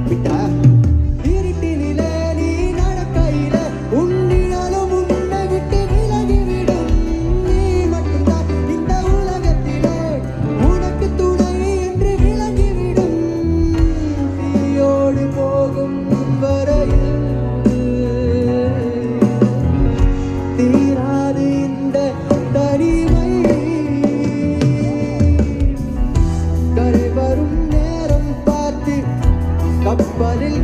விட்டா இருட்டினிலே நீ நடக்கையில உன்னினாலும் உன்னை விட்டு விலகிவிடும். நீ மட்டும்தான் இந்த உலகத்திலே உனக்கு துணை என்று விலகிவிடும். தீயோடு போகும் வரையில் தீராது இந்த தனிமை. கரை வரும் நேரம் பார்த்து கப்பலில்